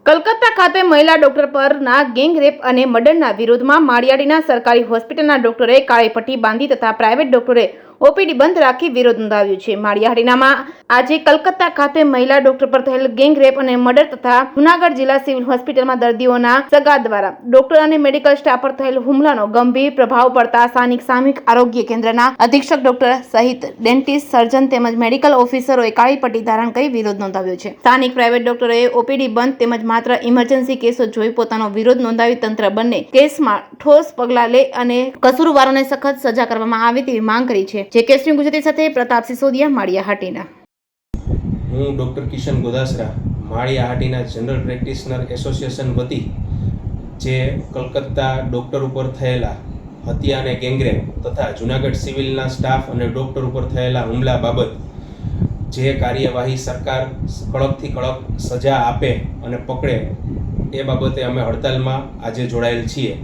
કલકત્તા ખાતે મહિલા ડોક્ટર પરના ગેંગરેપ અને મર્ડરના વિરોધમાં માળિયાડીના સરકારી હોસ્પિટલના ડોક્ટરે કાળી પટ્ટી બાંધી તથા પ્રાઇવેટ ડોક્ટરે ઓપીડી બંધ રાખી વિરોધ નોંધાવ્યો છે। માળિયાડીનામાં આજે કલકત્તા ખાતે મહિલા ડોક્ટર પર થયેલ ગેંગરેપ અને મર્ડર તથા જૂનાગઢ જિલ્લા સિવિલ હોસ્પિટલમાં દર્દીઓના સગા દ્વારા ડોક્ટર અને મેડિકલ સ્ટાફ પર થયેલ હુમલાનો ગંભીર પ્રભાવ પડતા સ્થાનિક સામૂહિક આરોગ્ય કેન્દ્રના અધિક્ષક ડોક્ટર સહિત ડેન્ટિસ્ટ, સર્જન તેમજ મેડિકલ ઓફિસરોએ કાળી પટ્ટી ધારણ કરી વિરોધ નોંધાવ્યો છે। સ્થાનિક પ્રાઇવેટ ડોક્ટરોએ ઓપીડી બંધ તેમજ માત્ર ઇમરજન્સી કેસો જોઈ પોતાનો વિરોધ નોંધાવી તંત્ર બંને કેસમાં ઠોસ પગલાં લે અને કસૂરવારોને સખત સજા કરવામાં આવે તેવી માંગ કરી છે। જે કેસની ગુજરાતી સાથે પ્રતાપ સિસોદિયા, માળિયાહાટીના। હું doctor Kishan Godasara, Maliyahatina general practitioner association વતી જે કલકત્તા ડૉક્ટર ઉપર થયેલા હત્યા અને ગેંગરેપ તથા જૂનાગઢ સિવિલના સ્ટાફ અને ડૉક્ટર ઉપર થયેલા હુમલા બાબત જે કાર્યવાહી સરકાર કડકથી કડક સજા આપે અને પકડે એ બાબતે અમે હડતાલમાં આજે જોડાયેલ છીએ।